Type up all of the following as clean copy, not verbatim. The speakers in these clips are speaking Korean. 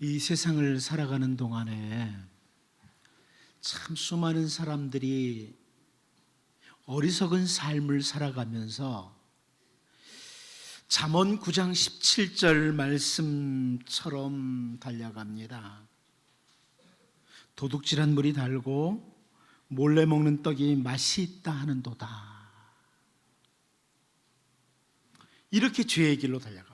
이 세상을 살아가는 동안에 참 수많은 사람들이 어리석은 삶을 살아가면서 잠언 9장 17절 말씀처럼 달려갑니다. 도둑질한 물이 달고 몰래 먹는 떡이 맛이 있다 하는도다. 이렇게 죄의 길로 달려갑니다.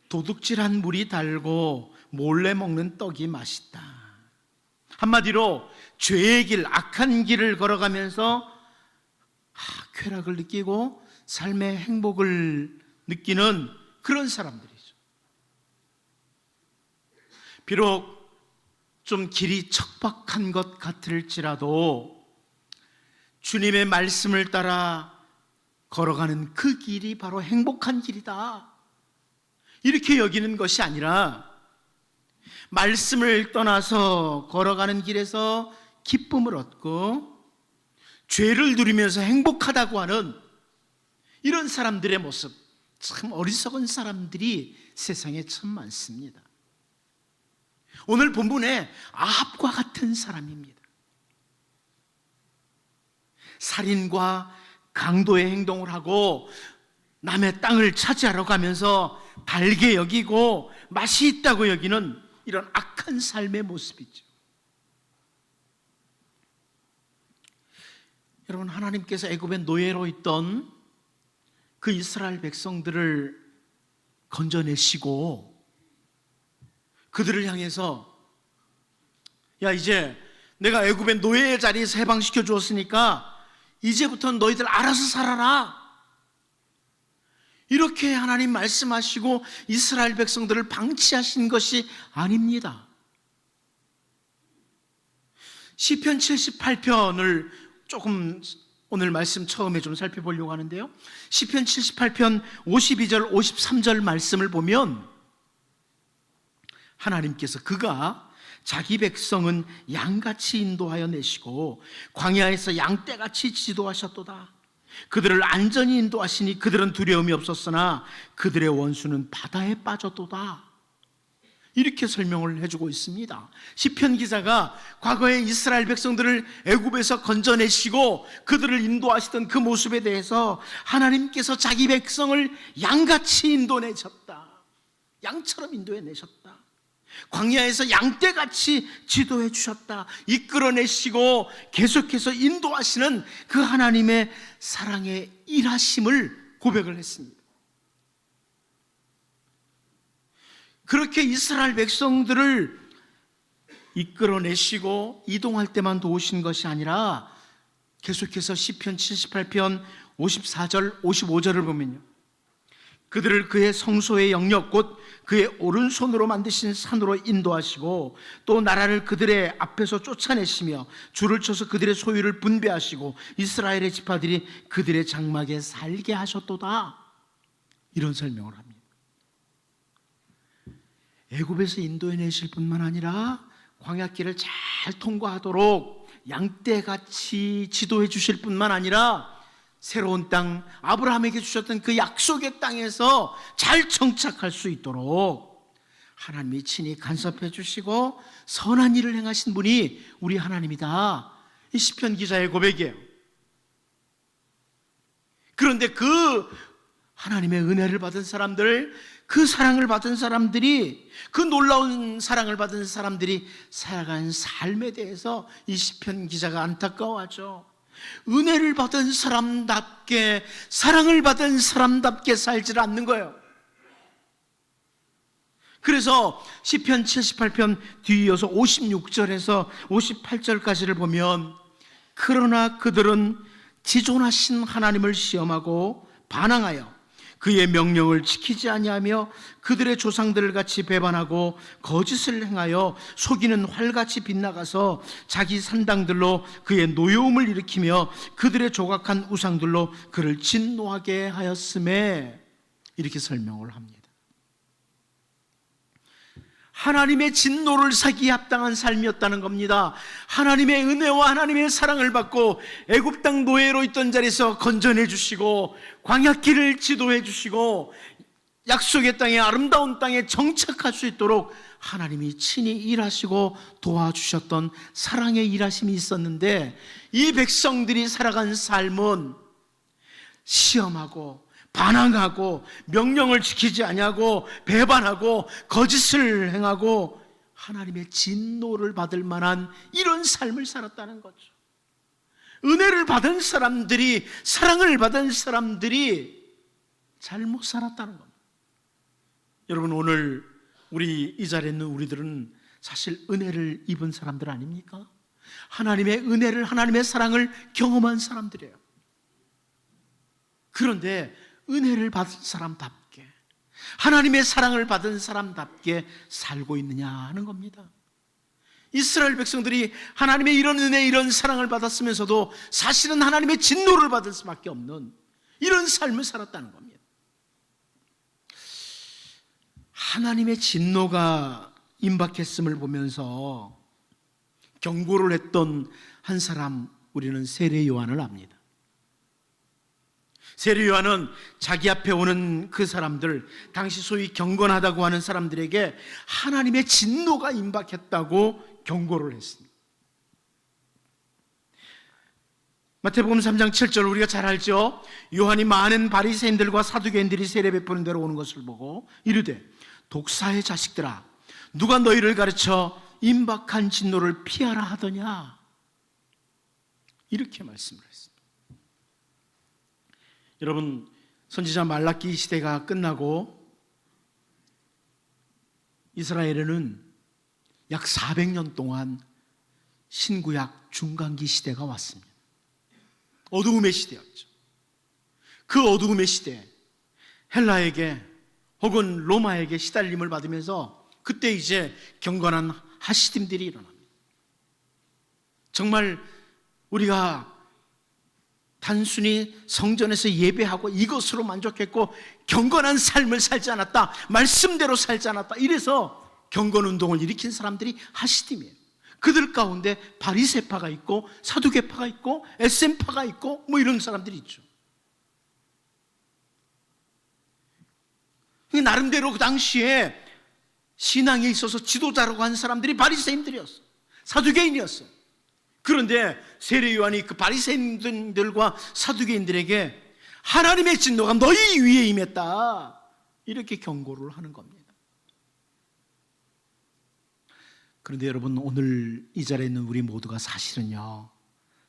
도둑질한 물이 달고 몰래 먹는 떡이 맛있다. 한마디로 죄의 길, 악한 길을 걸어가면서 쾌락을 느끼고 삶의 행복을 느끼는 그런 사람들이죠. 비록 좀 길이 척박한 것 같을지라도 주님의 말씀을 따라 걸어가는 그 길이 바로 행복한 길이다, 이렇게 여기는 것이 아니라 말씀을 떠나서 걸어가는 길에서 기쁨을 얻고 죄를 누리면서 행복하다고 하는 이런 사람들의 모습, 참 어리석은 사람들이 세상에 참 많습니다. 오늘 본문에 아합과 같은 사람입니다. 살인과 강도의 행동을 하고 남의 땅을 차지하러 가면서 달게 여기고 맛이 있다고 여기는 이런 악한 삶의 모습이죠. 여러분, 하나님께서 애굽의 노예로 있던 그 이스라엘 백성들을 건져내시고 그들을 향해서 야, 이제 내가 애굽의 노예의 자리에서 해방시켜 주었으니까 이제부터는 너희들 알아서 살아라, 이렇게 하나님 말씀하시고 이스라엘 백성들을 방치하신 것이 아닙니다. 시편 78편을 조금 오늘 말씀 처음에 좀 살펴보려고 하는데요, 시편 78편 52절 53절 말씀을 보면 하나님께서 그가 자기 백성은 양같이 인도하여 내시고 광야에서 양떼같이 지도하셨도다. 그들을 안전히 인도하시니 그들은 두려움이 없었으나 그들의 원수는 바다에 빠졌도다. 이렇게 설명을 해주고 있습니다. 시편 기자가 과거에 이스라엘 백성들을 애굽에서 건져내시고 그들을 인도하시던 그 모습에 대해서 하나님께서 자기 백성을 양같이 인도내셨다, 양처럼 인도해내셨다, 광야에서 양떼같이 지도해 주셨다, 이끌어내시고 계속해서 인도하시는 그 하나님의 사랑의 일하심을 고백을 했습니다. 그렇게 이스라엘 백성들을 이끌어내시고 이동할 때만 도우신 것이 아니라 계속해서 시편 78편 54절 55절을 보면요, 그들을 그의 성소의 영역 곧 그의 오른손으로 만드신 산으로 인도하시고 또 나라를 그들의 앞에서 쫓아내시며 줄을 쳐서 그들의 소유를 분배하시고 이스라엘의 지파들이 그들의 장막에 살게 하셨도다. 이런 설명을 합니다. 애굽에서 인도해내실 뿐만 아니라 광야길을 잘 통과하도록 양떼같이 지도해 주실 뿐만 아니라 새로운 땅, 아브라함에게 주셨던 그 약속의 땅에서 잘 정착할 수 있도록 하나님이 친히 간섭해 주시고 선한 일을 행하신 분이 우리 하나님이다, 이 시편 기자의 고백이에요. 그런데 그 하나님의 은혜를 받은 사람들, 그 사랑을 받은 사람들이, 그 놀라운 사랑을 받은 사람들이 살아가는 삶에 대해서 이 시편 기자가 안타까워하죠. 은혜를 받은 사람답게, 사랑을 받은 사람답게 살지를 않는 거예요. 그래서 시편 78편 뒤이어서 56절에서 58절까지를 보면 그러나 그들은 지존하신 하나님을 시험하고 반항하여 그의 명령을 지키지 아니하며 그들의 조상들 같이 배반하고 거짓을 행하여 속이는 활같이 빗나가서 자기 산당들로 그의 노여움을 일으키며 그들의 조각한 우상들로 그를 진노하게 하였음에, 이렇게 설명을 합니다. 하나님의 진노를 사기에 합당한 삶이었다는 겁니다. 하나님의 은혜와 하나님의 사랑을 받고 애굽 땅 노예로 있던 자리에서 건져내 주시고 광야길을 지도해 주시고 약속의 땅에, 아름다운 땅에 정착할 수 있도록 하나님이 친히 일하시고 도와주셨던 사랑의 일하심이 있었는데, 이 백성들이 살아간 삶은 시험하고 반항하고 명령을 지키지 아니하고 배반하고 거짓을 행하고 하나님의 진노를 받을 만한 이런 삶을 살았다는 거죠. 은혜를 받은 사람들이, 사랑을 받은 사람들이 잘못 살았다는 겁니다. 여러분, 오늘 우리 이 자리에 있는 우리들은 사실 은혜를 입은 사람들 아닙니까? 하나님의 은혜를, 하나님의 사랑을 경험한 사람들이에요. 그런데 은혜를 받은 사람답게, 하나님의 사랑을 받은 사람답게 살고 있느냐 하는 겁니다. 이스라엘 백성들이 하나님의 이런 은혜, 이런 사랑을 받았으면서도 사실은 하나님의 진노를 받을 수밖에 없는 이런 삶을 살았다는 겁니다. 하나님의 진노가 임박했음을 보면서 경고를 했던 한 사람, 우리는 세례 요한을 압니다. 세례 요한은 자기 앞에 오는 그 사람들, 당시 소위 경건하다고 하는 사람들에게 하나님의 진노가 임박했다고 경고를 했습니다. 마태복음 3장 7절 우리가 잘 알죠? 요한이 많은 바리새인들과 사두개인들이 세례 베푸는 데로 오는 것을 보고 이르되, 독사의 자식들아, 누가 너희를 가르쳐 임박한 진노를 피하라 하더냐, 이렇게 말씀을 했습니다. 여러분, 선지자 말라기 시대가 끝나고 이스라엘에는 약 400년 동안 신구약 중간기 시대가 왔습니다. 어두움의 시대였죠. 그 어두움의 시대에 헬라에게 혹은 로마에게 시달림을 받으면서 그때 이제 경건한 하시딤들이 일어납니다. 정말 우리가 단순히 성전에서 예배하고 이것으로 만족했고 경건한 삶을 살지 않았다, 말씀대로 살지 않았다, 이래서 경건운동을 일으킨 사람들이 하시딤이에요. 그들 가운데 바리새파가 있고 사두개파가 있고 에셈파가 있고 뭐 이런 사람들이 있죠. 나름대로 그 당시에 신앙에 있어서 지도자라고 한 사람들이 바리새인들이었어요. 사두개인이었어요. 그런데 세례 요한이 그 바리새인들과 사두개인들에게 하나님의 진노가 너희 위에 임했다, 이렇게 경고를 하는 겁니다. 그런데 여러분, 오늘 이 자리에 있는 우리 모두가 사실은요,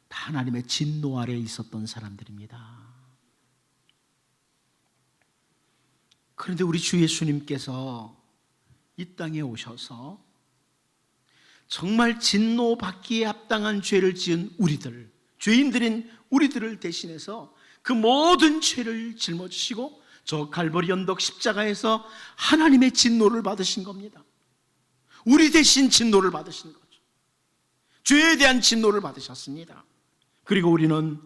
다 하나님의 진노 아래에 있었던 사람들입니다. 그런데 우리 주 예수님께서 이 땅에 오셔서 정말 진노받기에 합당한 죄를 지은 우리들, 죄인들인 우리들을 대신해서 그 모든 죄를 짊어지시고 저 갈보리 언덕 십자가에서 하나님의 진노를 받으신 겁니다. 우리 대신 진노를 받으신 거죠. 죄에 대한 진노를 받으셨습니다. 그리고 우리는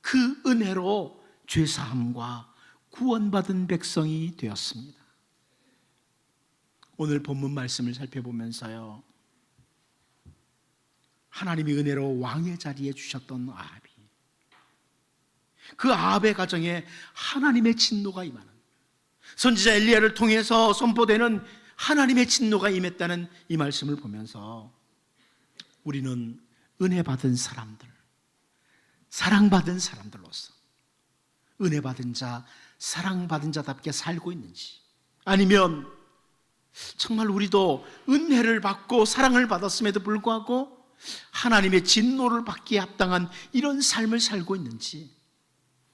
그 은혜로 죄사함과 구원받은 백성이 되었습니다. 오늘 본문 말씀을 살펴보면서요, 하나님이 은혜로 왕의 자리에 주셨던 아합이, 그 아합의 가정에 하나님의 진노가 임하는, 선지자 엘리야를 통해서 선포되는 하나님의 진노가 임했다는 이 말씀을 보면서 우리는 은혜 받은 사람들, 사랑받은 사람들로서 은혜 받은 자, 사랑받은 자답게 살고 있는지, 아니면 정말 우리도 은혜를 받고 사랑을 받았음에도 불구하고 하나님의 진노를 받기에 합당한 이런 삶을 살고 있는지,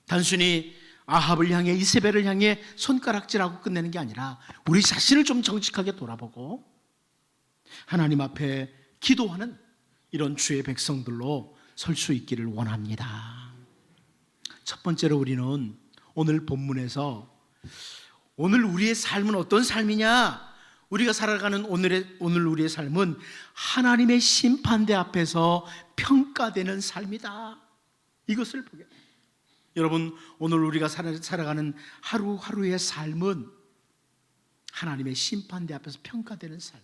단순히 아합을 향해, 이세벨을 향해 손가락질하고 끝내는 게 아니라 우리 자신을 좀 정직하게 돌아보고 하나님 앞에 기도하는 이런 주의 백성들로 설 수 있기를 원합니다. 첫 번째로 우리는 오늘 본문에서 오늘 우리의 삶은 어떤 삶이냐, 우리가 살아가는 오늘 우리의 삶은 하나님의 심판대 앞에서 평가되는 삶이다, 이것을 보게 됩니다. 여러분, 오늘 우리가 살아가는 하루하루의 삶은 하나님의 심판대 앞에서 평가되는 삶.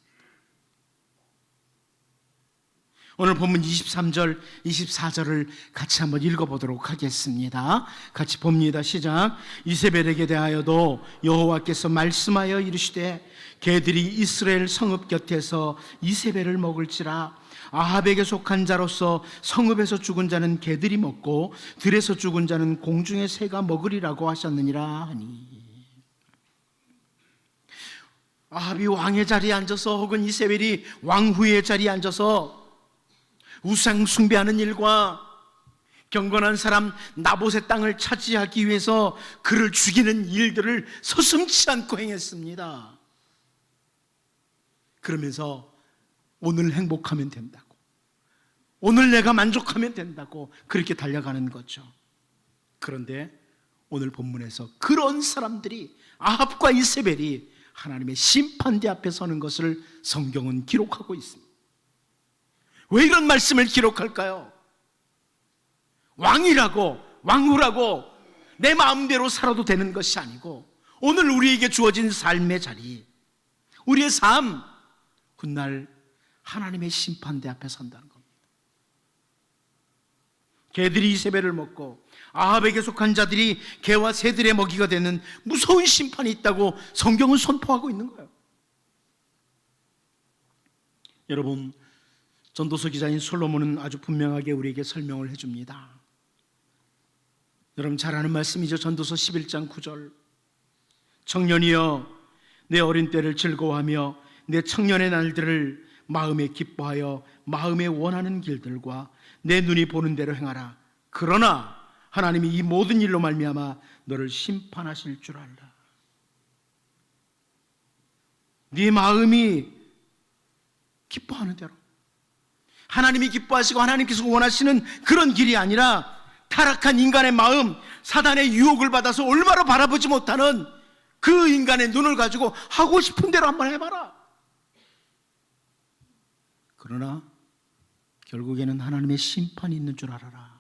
오늘 본문 23절, 24절을 같이 한번 읽어보도록 하겠습니다. 같이 봅니다. 시작. 이세벨에게 대하여도 여호와께서 말씀하여 이르시되 개들이 이스라엘 성읍 곁에서 이세벨을 먹을지라. 아합에게 속한 자로서 성읍에서 죽은 자는 개들이 먹고 들에서 죽은 자는 공중의 새가 먹으리라고 하셨느니라 하니. 아합이 왕의 자리에 앉아서 혹은 이세벨이 왕후의 자리에 앉아서 우상 숭배하는 일과 경건한 사람 나봇의 땅을 차지하기 위해서 그를 죽이는 일들을 서슴지 않고 행했습니다. 그러면서 오늘 행복하면 된다고, 오늘 내가 만족하면 된다고 그렇게 달려가는 거죠. 그런데 오늘 본문에서 그런 사람들이, 아합과 이세벨이 하나님의 심판대 앞에 서는 것을 성경은 기록하고 있습니다. 왜 이런 말씀을 기록할까요? 왕이라고, 왕후라고 내 마음대로 살아도 되는 것이 아니고, 오늘 우리에게 주어진 삶의 자리, 우리의 삶, 훗날 하나님의 심판대 앞에 선다는 겁니다. 개들이 이세벨을 먹고 아합에게 속한 자들이 개와 새들의 먹이가 되는 무서운 심판이 있다고 성경은 선포하고 있는 거예요. 여러분, 전도서 기자인 솔로몬은 아주 분명하게 우리에게 설명을 해줍니다. 여러분 잘 아는 말씀이죠. 전도서 11장 9절. 청년이여, 내 어린 때를 즐거워하며 내 청년의 날들을 마음에 기뻐하여 마음에 원하는 길들과 내 눈이 보는 대로 행하라. 그러나 하나님이 이 모든 일로 말미암아 너를 심판하실 줄 알라. 네 마음이 기뻐하는 대로, 하나님이 기뻐하시고 하나님께서 원하시는 그런 길이 아니라 타락한 인간의 마음, 사단의 유혹을 받아서 올바로 바라보지 못하는 그 인간의 눈을 가지고 하고 싶은 대로 한번 해봐라. 그러나 결국에는 하나님의 심판이 있는 줄 알아라.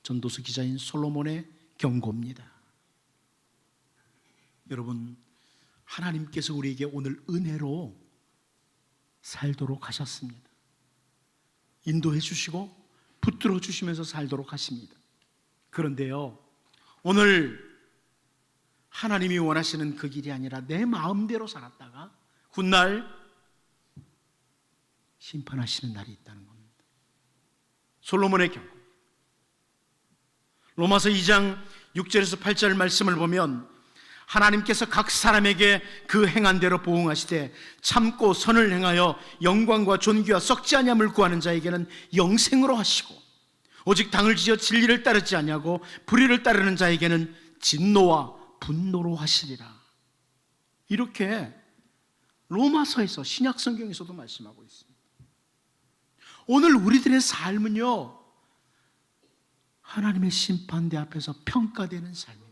전도서 기자인 솔로몬의 경고입니다. 여러분, 하나님께서 우리에게 오늘 은혜로 살도록 하셨습니다. 인도해 주시고 붙들어 주시면서 살도록 하십니다. 그런데요, 오늘 하나님이 원하시는 그 길이 아니라 내 마음대로 살았다가 훗날 심판하시는 날이 있다는 겁니다. 솔로몬의 경우, 로마서 2장 6절에서 8절 말씀을 보면 하나님께서 각 사람에게 그 행한 대로 보응하시되 참고 선을 행하여 영광과 존귀와 썩지 아니함을 구하는 자에게는 영생으로 하시고 오직 당을 지어 진리를 따르지 아니하고 불의를 따르는 자에게는 진노와 분노로 하시리라. 이렇게 로마서에서, 신약 성경에서도 말씀하고 있습니다. 오늘 우리들의 삶은요, 하나님의 심판대 앞에서 평가되는 삶입니다.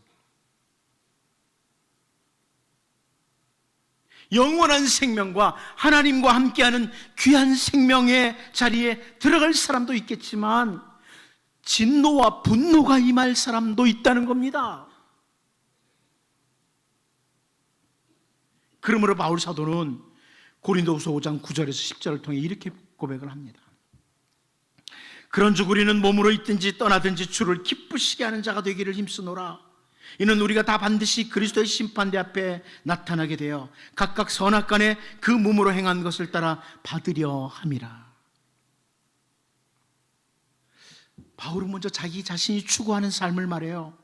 영원한 생명과 하나님과 함께하는 귀한 생명의 자리에 들어갈 사람도 있겠지만 진노와 분노가 임할 사람도 있다는 겁니다. 그러므로 바울 사도는 고린도후서 5장 9절에서 10절을 통해 이렇게 고백을 합니다. 그런즉 우리는 몸으로 있든지 떠나든지 주를 기쁘시게 하는 자가 되기를 힘쓰노라. 이는 우리가 다 반드시 그리스도의 심판대 앞에 나타나게 되어 각각 선악간에 그 몸으로 행한 것을 따라 받으려 함이라. 바울은 먼저 자기 자신이 추구하는 삶을 말해요.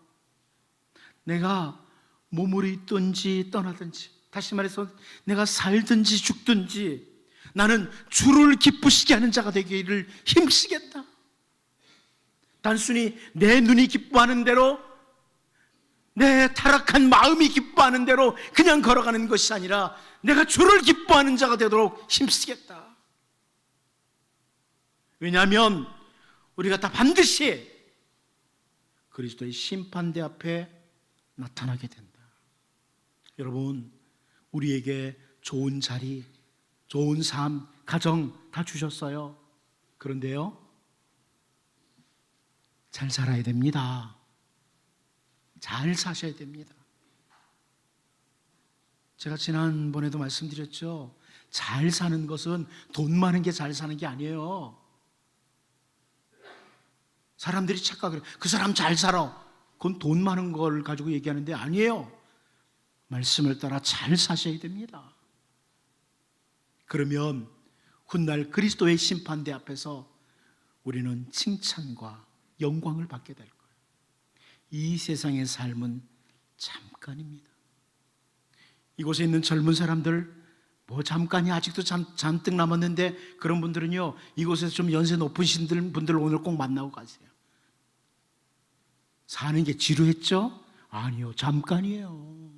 내가 몸으로 있든지 떠나든지, 다시 말해서 내가 살든지 죽든지 나는 주를 기쁘시게 하는 자가 되기를 힘쓰겠다. 단순히 내 눈이 기뻐하는 대로, 내 타락한 마음이 기뻐하는 대로 그냥 걸어가는 것이 아니라 내가 주를 기뻐하는 자가 되도록 힘쓰겠다. 왜냐하면 우리가 다 반드시 그리스도의 심판대 앞에 나타나게 된다. 여러분, 우리에게 좋은 자리, 좋은 삶, 가정 다 주셨어요. 그런데요, 잘 살아야 됩니다. 잘 사셔야 됩니다. 제가 지난번에도 말씀드렸죠. 잘 사는 것은 돈 많은 게 잘 사는 게 아니에요. 사람들이 착각해요. 그 사람 잘 살아. 그건 돈 많은 걸 가지고 얘기하는데 아니에요. 말씀을 따라 잘 사셔야 됩니다. 그러면 훗날 그리스도의 심판대 앞에서 우리는 칭찬과 영광을 받게 될 거예요. 이 세상의 삶은 잠깐입니다. 이곳에 있는 젊은 사람들 뭐 잠깐이 아직도 잔뜩 남았는데 그런 분들은요, 이곳에서 좀 연세 높으신 분들 오늘 꼭 만나고 가세요. 사는 게 지루했죠? 아니요, 잠깐이에요.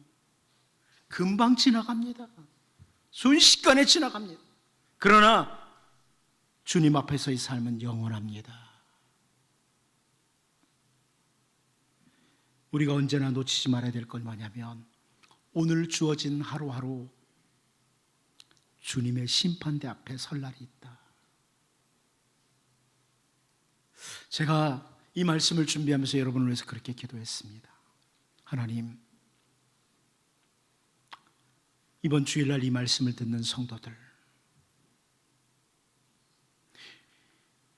금방 지나갑니다. 순식간에 지나갑니다. 그러나 주님 앞에서의 삶은 영원합니다. 우리가 언제나 놓치지 말아야 될 건 뭐냐면 오늘 주어진 하루하루 주님의 심판대 앞에 설 날이 있다. 제가 이 말씀을 준비하면서 여러분을 위해서 그렇게 기도했습니다. 하나님, 이번 주일날 이 말씀을 듣는 성도들,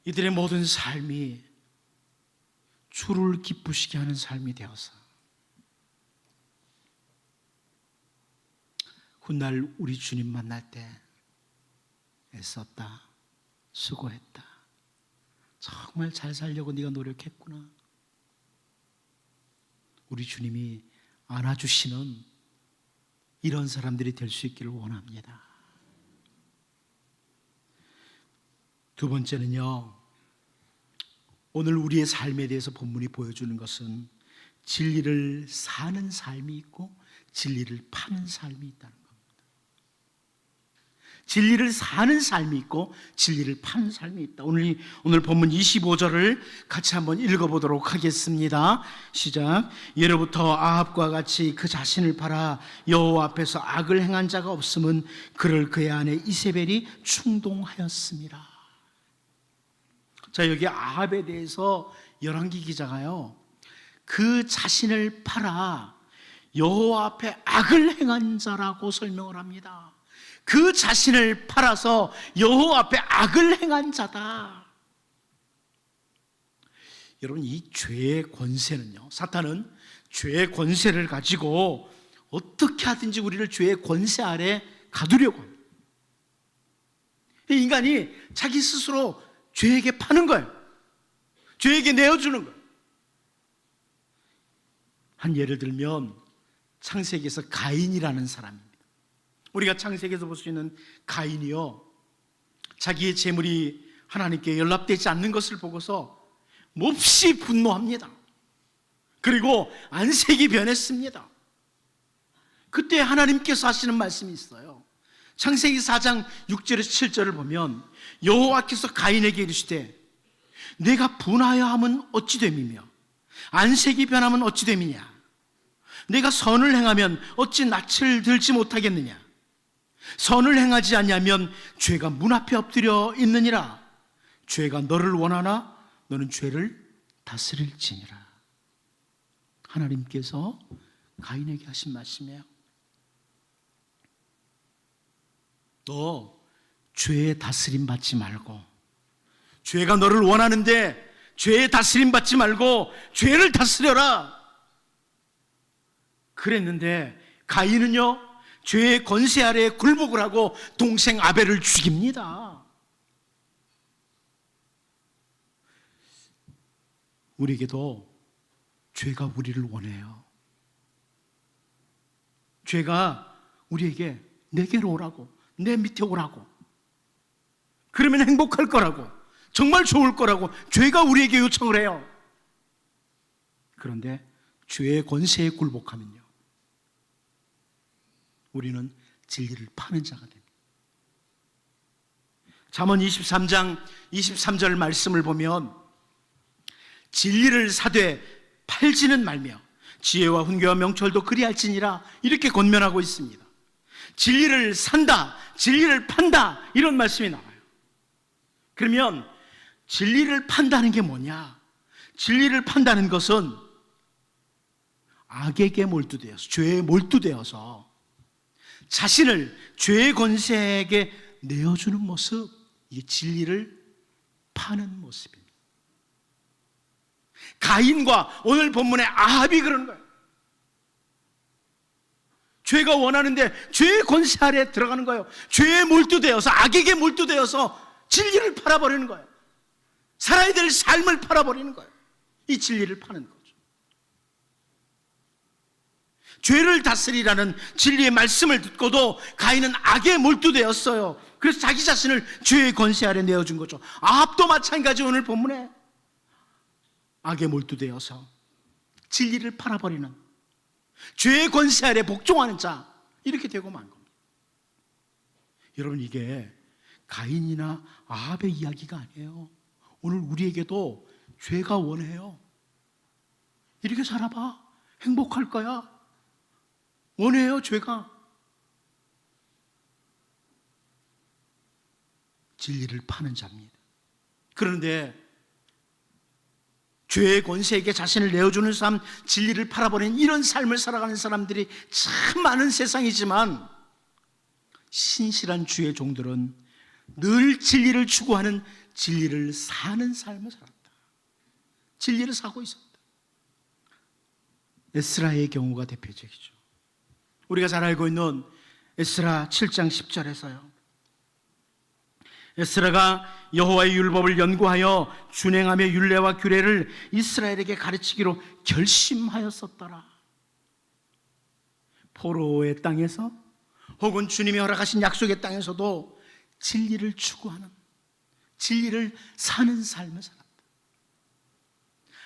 이들의 모든 삶이 주를 기쁘시게 하는 삶이 되어서 훗날 우리 주님 만날 때 애썼다, 수고했다, 정말 잘 살려고 네가 노력했구나, 우리 주님이 안아주시는 이런 사람들이 될 수 있기를 원합니다. 두 번째는요, 오늘 우리의 삶에 대해서 본문이 보여주는 것은 진리를 사는 삶이 있고 진리를 파는 삶이 있다는 겁니다. 진리를 사는 삶이 있고 진리를 파는 삶이 있다. 오늘 본문 25절을 같이 한번 읽어보도록 하겠습니다. 시작. 예로부터 아합과 같이 그 자신을 팔아 여호와 앞에서 악을 행한 자가 없음은 그를 그의 아내 이세벨이 충동하였습니다. 자, 여기 아합에 대해서 열왕기 기자가요, 그 자신을 팔아 여호와 앞에 악을 행한 자라고 설명을 합니다. 그 자신을 팔아서 여호와 앞에 악을 행한 자다. 여러분, 이 죄의 권세는요, 사탄은 죄의 권세를 가지고 어떻게 하든지 우리를 죄의 권세 아래 가두려고 합니다. 인간이 자기 스스로 죄에게 파는 거예요. 죄에게 내어주는 거예요. 한 예를 들면 창세기에서 가인이라는 사람입니다. 우리가 창세기에서 볼 수 있는 가인이요, 자기의 재물이 하나님께 연락되지 않는 것을 보고서 몹시 분노합니다. 그리고 안색이 변했습니다. 그때 하나님께서 하시는 말씀이 있어요. 창세기 4장 6절에서 7절을 보면 여호와께서 가인에게 이르시되 내가 분하여 함은 어찌 됨이며 안색이 변하면 어찌 됨이냐, 내가 선을 행하면 어찌 낯을 들지 못하겠느냐, 선을 행하지 아니하면 죄가 문 앞에 엎드려 있느니라. 죄가 너를 원하나 너는 죄를 다스릴지니라. 하나님께서 가인에게 하신 말씀이에요. 너 죄의 다스림 받지 말고, 죄가 너를 원하는데 죄의 다스림 받지 말고 죄를 다스려라. 그랬는데 가인은요, 죄의 권세 아래에 굴복을 하고 동생 아벨을 죽입니다. 우리에게도 죄가 우리를 원해요. 죄가 우리에게 내게로 오라고, 내 밑에 오라고, 그러면 행복할 거라고, 정말 좋을 거라고 죄가 우리에게 요청을 해요. 그런데 죄의 권세에 굴복하면요, 우리는 진리를 파는 자가 됩니다. 잠언 23장 23절 말씀을 보면 진리를 사되 팔지는 말며 지혜와 훈계와 명철도 그리할지니라, 이렇게 권면하고 있습니다. 진리를 산다, 진리를 판다, 이런 말씀이 나와요. 그러면 진리를 판다는 게 뭐냐? 진리를 판다는 것은 악에게 몰두되어서, 죄에 몰두되어서 자신을 죄의 권세에게 내어주는 모습, 이게 진리를 파는 모습입니다. 가인과 오늘 본문의 아합이 그러는 거예요. 죄가 원하는데 죄의 권세 아래 들어가는 거예요. 죄에 몰두되어서, 악에게 몰두되어서 진리를 팔아버리는 거예요. 살아야 될 삶을 팔아버리는 거예요. 이 진리를 파는 거죠. 죄를 다스리라는 진리의 말씀을 듣고도 가인은 악에 몰두되었어요. 그래서 자기 자신을 죄의 권세 아래 내어준 거죠. 아합도 마찬가지. 오늘 본문에 악에 몰두되어서 진리를 팔아버리는, 죄의 권세 아래 복종하는 자, 이렇게 되고 만 겁니다. 여러분, 이게 가인이나 아합의 이야기가 아니에요. 오늘 우리에게도 죄가 원해요. 이렇게 살아봐, 행복할 거야. 원해요, 죄가. 진리를 파는 자입니다. 그런데 죄의 권세에게 자신을 내어주는 삶, 진리를 팔아버리는 이런 삶을 살아가는 사람들이 참 많은 세상이지만, 신실한 주의 종들은 늘 진리를 추구하는, 진리를 사는 삶을 살았다. 진리를 사고 있었다. 에스라의 경우가 대표적이죠. 우리가 잘 알고 있는 에스라 7장 10절에서요, 에스라가 여호와의 율법을 연구하여 준행하며 율례와 규례를 이스라엘에게 가르치기로 결심하였었더라. 포로의 땅에서 혹은 주님이 허락하신 약속의 땅에서도 진리를 추구하는, 진리를 사는 삶을 살았다.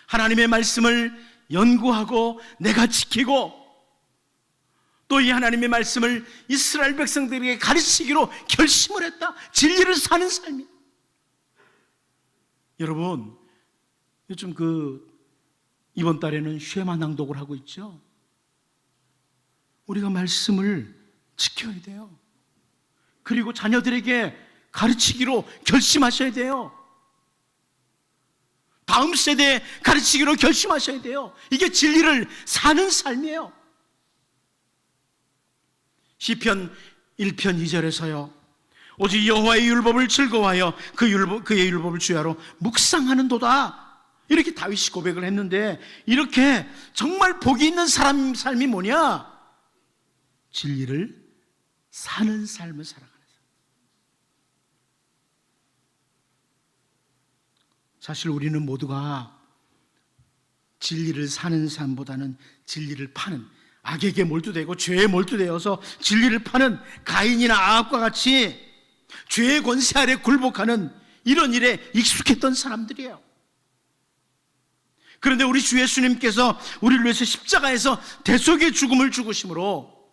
하나님의 말씀을 연구하고 내가 지키고, 또 이 하나님의 말씀을 이스라엘 백성들에게 가르치기로 결심을 했다. 진리를 사는 삶이다. 여러분, 요즘 이번 달에는 쉐마 낭독을 하고 있죠. 우리가 말씀을 지켜야 돼요. 그리고 자녀들에게 가르치기로 결심하셔야 돼요. 다음 세대에 가르치기로 결심하셔야 돼요. 이게 진리를 사는 삶이에요. 시편 1편 2절에서요, 오직 여호와의 율법을 즐거워하여 그의 율법을 주야로 묵상하는도다, 이렇게 다윗이 고백을 했는데, 이렇게 정말 복이 있는 사람 삶이 뭐냐? 진리를 사는 삶을 살아가는 삶. 사실 우리는 모두가 진리를 사는 삶보다는 진리를 파는, 악에게 몰두되고 죄에 몰두되어서 진리를 파는 가인이나 아합과 같이 죄의 권세 아래 굴복하는 이런 일에 익숙했던 사람들이에요. 그런데 우리 주 예수님께서 우리를 위해서 십자가에서 대속의 죽음을 죽으심으로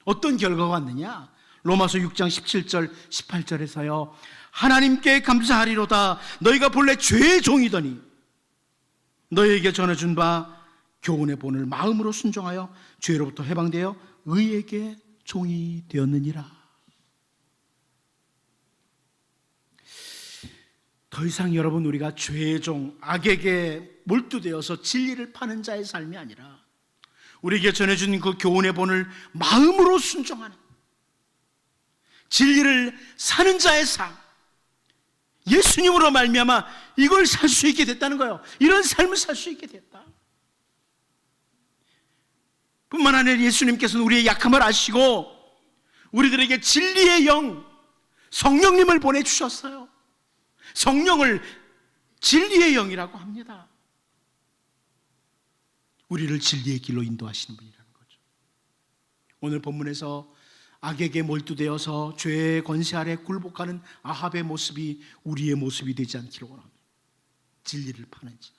어떤 결과가 왔느냐? 로마서 6장 17절 18절에서요, 하나님께 감사하리로다. 너희가 본래 죄의 종이더니 너희에게 전해준 바 교훈의 본을 마음으로 순종하여 죄로부터 해방되어 의에게 종이 되었느니라. 더 이상 여러분, 우리가 죄의 종, 악에게 몰두되어서 진리를 파는 자의 삶이 아니라 우리에게 전해준 그 교훈의 본을 마음으로 순종하는, 진리를 사는 자의 삶, 예수님으로 말미암아 이걸 살 수 있게 됐다는 거예요. 이런 삶을 살 수 있게 됐다. 뿐만 아니라 예수님께서는 우리의 약함을 아시고 우리들에게 진리의 영, 성령님을 보내주셨어요. 성령을 진리의 영이라고 합니다. 우리를 진리의 길로 인도하시는 분이라는 거죠. 오늘 본문에서 악에게 몰두되어서 죄의 권세 아래 굴복하는 아합의 모습이 우리의 모습이 되지 않기를 원합니다. 진리를 파는 자.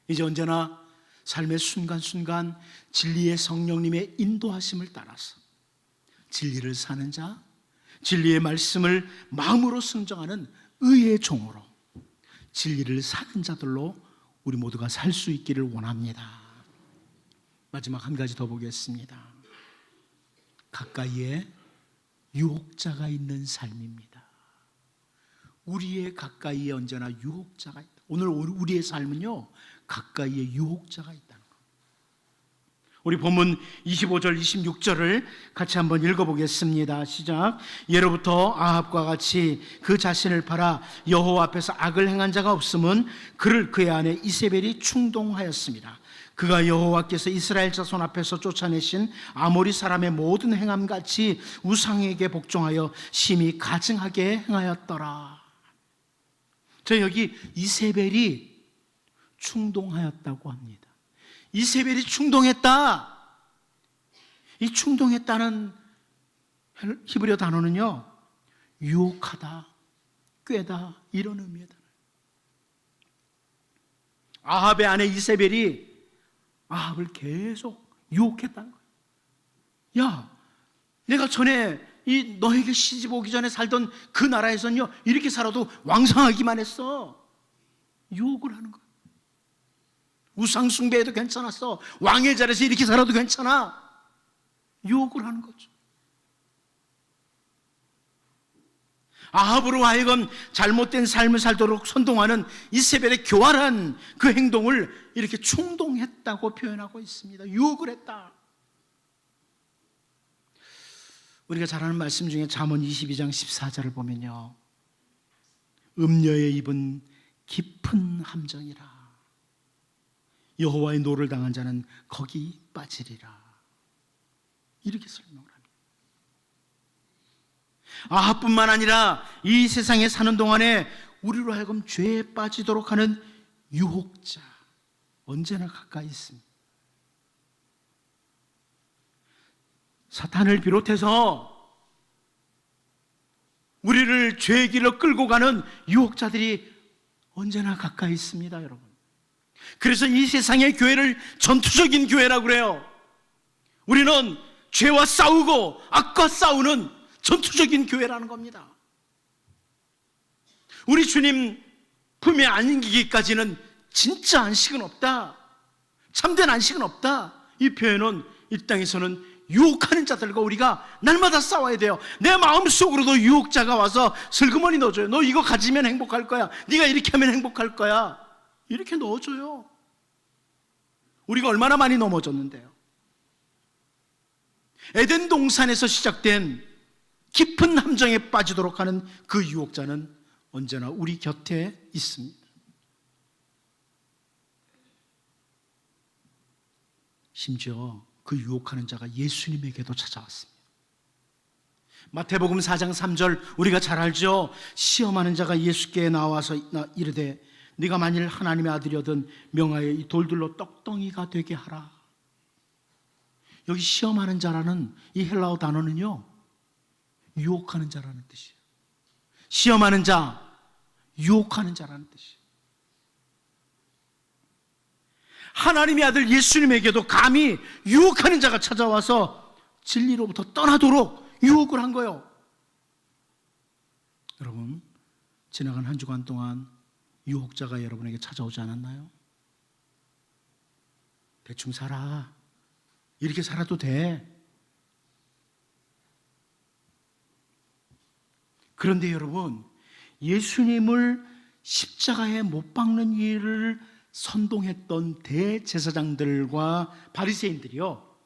이제 언제나 삶의 순간순간 진리의 성령님의 인도하심을 따라서 진리를 사는 자, 진리의 말씀을 마음으로 순종하는 의의 종으로 진리를 사는 자들로 우리 모두가 살 수 있기를 원합니다. 마지막 한 가지 더 보겠습니다. 가까이에 유혹자가 있는 삶입니다. 우리의 가까이에 언제나 유혹자가 있다. 오늘 우리의 삶은요, 가까이에 유혹자가 있다는 겁니다. 우리 본문 25절 26절을 같이 한번 읽어보겠습니다. 시작. 예로부터 아합과 같이 그 자신을 팔아 여호와 앞에서 악을 행한 자가 없음은 그를 그의 아내 이세벨이 충동하였습니다. 그가 여호와께서 이스라엘 자손 앞에서 쫓아내신 아모리 사람의 모든 행함같이 우상에게 복종하여 심히 가증하게 행하였더라. 저 여기 이세벨이 충동하였다고 합니다. 이세벨이 충동했다. 이 충동했다는 히브리어 단어는요, 유혹하다, 꾀다, 이런 의미다. 아합의 아내 이세벨이 아합을 계속 유혹했다는 거예요. 야, 내가 전에 너에게 시집 오기 전에 살던 그 나라에서는요, 이렇게 살아도 왕성하기만 했어. 유혹을 하는 거예요. 우상 숭배해도 괜찮았어. 왕의 자리에서 이렇게 살아도 괜찮아. 유혹을 하는 거죠. 아합으로 하여금 잘못된 삶을 살도록 선동하는 이세벨의 교활한 그 행동을 이렇게 충동했다고 표현하고 있습니다. 유혹을 했다. 우리가 잘 아는 말씀 중에 잠언 22장 14절을 보면요, 음녀의 입은 깊은 함정이라. 여호와의 노를 당한 자는 거기 빠지리라. 이렇게 설명을 합니다. 아합뿐만 아니라 이 세상에 사는 동안에 우리로 하여금 죄에 빠지도록 하는 유혹자 언제나 가까이 있습니다. 사탄을 비롯해서 우리를 죄의 길로 끌고 가는 유혹자들이 언제나 가까이 있습니다, 여러분. 그래서 이 세상의 교회를 전투적인 교회라고 그래요. 우리는 죄와 싸우고 악과 싸우는 전투적인 교회라는 겁니다. 우리 주님 품에 안기기까지는 진짜 안식은 없다, 참된 안식은 없다. 이 표현은 이 땅에서는 유혹하는 자들과 우리가 날마다 싸워야 돼요. 내 마음속으로도 유혹자가 와서 슬그머니 넣어줘요. 너 이거 가지면 행복할 거야, 네가 이렇게 하면 행복할 거야, 이렇게 넣어줘요. 우리가 얼마나 많이 넘어졌는데요. 에덴 동산에서 시작된 깊은 함정에 빠지도록 하는 그 유혹자는 언제나 우리 곁에 있습니다. 심지어 그 유혹하는 자가 예수님에게도 찾아왔습니다. 마태복음 4장 3절 우리가 잘 알죠. 시험하는 자가 예수께 나와서 이르되 네가 만일 하나님의 아들이거든 명하여 이 돌들로 떡덩이가 되게 하라. 여기 시험하는 자라는 이 헬라어 단어는요, 유혹하는 자라는 뜻이에요. 시험하는 자, 유혹하는 자라는 뜻이에요. 하나님의 아들 예수님에게도 감히 유혹하는 자가 찾아와서 진리로부터 떠나도록 유혹을 한 거예요. 여러분, 지나간 한 주간 동안 유혹자가 여러분에게 찾아오지 않았나요? 대충 살아, 이렇게 살아도 돼. 그런데 여러분, 예수님을 십자가에 못 박는 일을 선동했던 대제사장들과 바리새인들이요,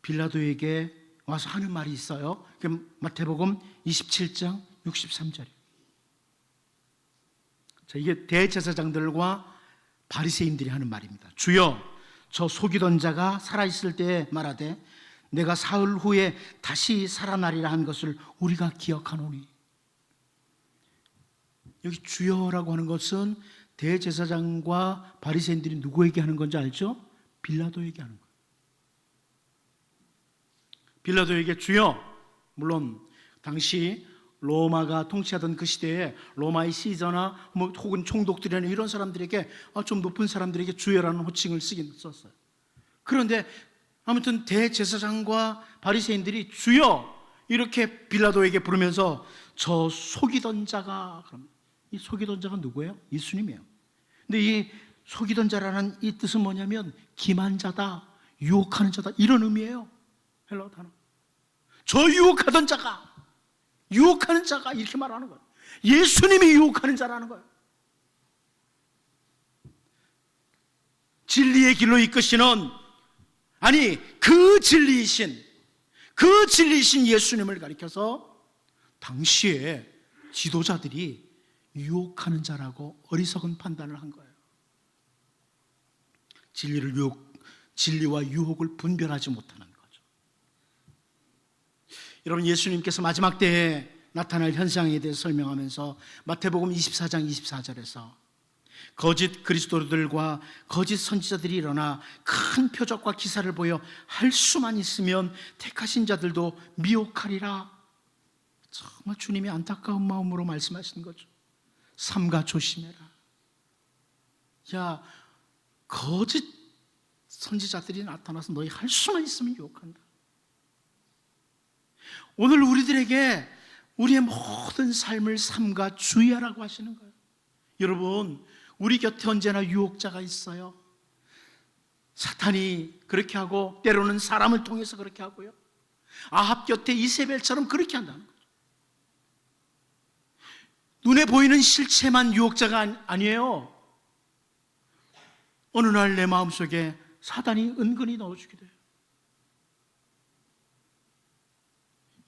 빌라도에게 와서 하는 말이 있어요. 마태복음 27장 63절이에요. 자, 이게 대제사장들과 바리새인들이 하는 말입니다. 주여, 저 속이던 자가 살아있을 때 말하되 내가 사흘 후에 다시 살아나리라 한 것을 우리가 기억하노니. 여기 주여라고 하는 것은 대제사장과 바리새인들이 누구에게 하는 건지 알죠? 빌라도에게 하는 거예요. 빌라도에게 주여, 물론 당시 로마가 통치하던 그 시대에 로마의 시저나 혹은 총독들이나 이런 사람들에게 좀 높은 사람들에게 주여라는 호칭을 쓰긴 썼어요. 그런데 아무튼 대제사장과 바리새인들이 주여 이렇게 빌라도에게 부르면서 저 속이던 자가, 그럼 이 속이던 자가 누구예요? 예수님이에요. 근데 이 속이던 자라는 이 뜻은 뭐냐면 기만자다, 유혹하는 자다, 이런 의미예요. 헬라어 단어. 저 유혹하던 자가, 유혹하는 자가, 이렇게 말하는 거예요. 예수님이 유혹하는 자라는 거예요. 진리의 길로 이끄시는 아니, 그 진리이신 예수님을 가리켜서 당시에 지도자들이 유혹하는 자라고 어리석은 판단을 한 거예요. 진리와 유혹을 분별하지 못하는 거죠. 여러분, 예수님께서 마지막 때에 나타날 현상에 대해서 설명하면서 마태복음 24장 24절에서 거짓 그리스도들과 거짓 선지자들이 일어나 큰 표적과 기사를 보여 할 수만 있으면 택하신 자들도 미혹하리라. 정말 주님이 안타까운 마음으로 말씀하시는 거죠. 삼가 조심해라. 야, 거짓 선지자들이 나타나서 너희 할 수만 있으면 유혹한다. 오늘 우리들에게 우리의 모든 삶을 삼가 주의하라고 하시는 거예요. 여러분, 우리 곁에 언제나 유혹자가 있어요. 사탄이 그렇게 하고 때로는 사람을 통해서 그렇게 하고요. 아합 곁에 이세벨처럼 그렇게 한다는 거죠. 눈에 보이는 실체만 유혹자가 아니에요. 어느 날 내 마음속에 사단이 은근히 넣어주게 돼요.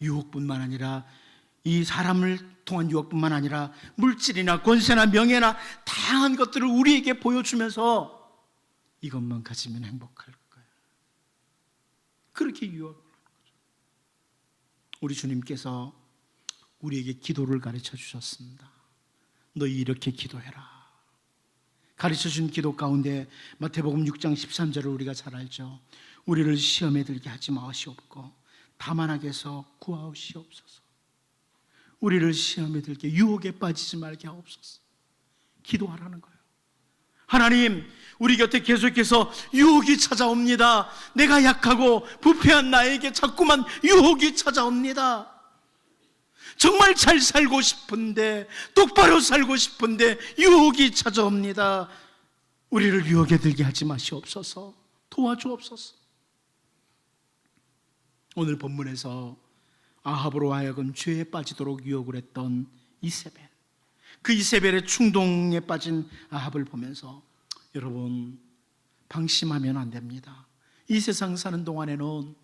유혹뿐만 아니라, 이 사람을 통한 유혹뿐만 아니라 물질이나 권세나 명예나 다양한 것들을 우리에게 보여주면서 이것만 가지면 행복할 거야, 그렇게 유혹을 하는 거죠. 우리 주님께서 우리에게 기도를 가르쳐 주셨습니다. 너희 이렇게 기도해라. 가르쳐 준 기도 가운데 마태복음 6장 13절을 우리가 잘 알죠. 우리를 시험에 들게 하지 마시옵고 다만 악에서 구하옵시옵소서. 우리를 시험에 들게, 유혹에 빠지지 말게 하옵소서. 기도하라는 거예요. 하나님, 우리 곁에 계속해서 유혹이 찾아옵니다. 내가 약하고 부패한 나에게 자꾸만 유혹이 찾아옵니다. 정말 잘 살고 싶은데, 똑바로 살고 싶은데 유혹이 찾아옵니다. 우리를 유혹에 들게 하지 마시옵소서. 도와주옵소서. 오늘 본문에서 아합으로 하여금 죄에 빠지도록 유혹을 했던 이세벨, 그 이세벨의 충동에 빠진 아합을 보면서 여러분, 방심하면 안 됩니다. 이 세상 사는 동안에는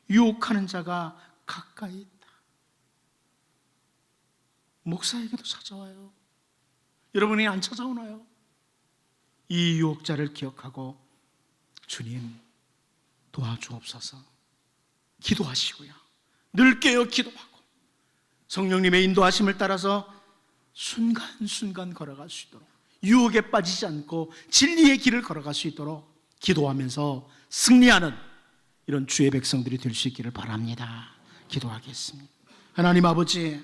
유혹하는 자가 가까이 있다. 목사에게도 찾아와요. 여러분이 안 찾아오나요? 이 유혹자를 기억하고 주님 도와주옵소서 기도하시고요, 늘 깨어 기도하고 성령님의 인도하심을 따라서 순간순간 걸어갈 수 있도록, 유혹에 빠지지 않고 진리의 길을 걸어갈 수 있도록 기도하면서 승리하는 이런 주의 백성들이 될 수 있기를 바랍니다. 기도하겠습니다. 하나님 아버지,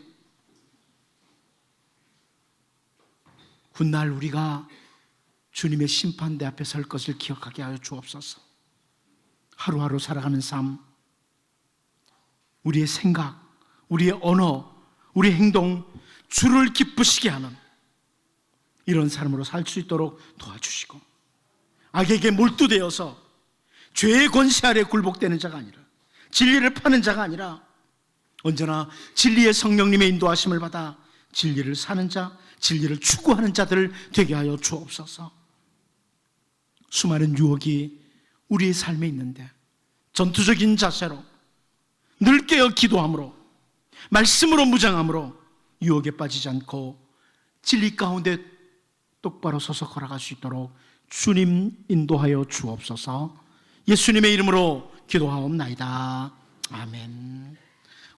훗날 우리가 주님의 심판대 앞에 설 것을 기억하게 하여 주옵소서. 하루하루 살아가는 삶, 우리의 생각, 우리의 언어, 우리의 행동, 주를 기쁘시게 하는 이런 삶으로 살 수 있도록 도와주시고, 악에게 몰두되어서 죄의 권세 아래 굴복되는 자가 아니라, 진리를 파는 자가 아니라 언제나 진리의 성령님의 인도하심을 받아 진리를 사는 자, 진리를 추구하는 자들을 되게 하여 주옵소서. 수많은 유혹이 우리의 삶에 있는데 전투적인 자세로 늘 깨어 기도함으로, 말씀으로 무장함으로 유혹에 빠지지 않고 진리 가운데 똑바로 서서 걸어갈 수 있도록 주님 인도하여 주옵소서. 예수님의 이름으로 기도하옵나이다. 아멘.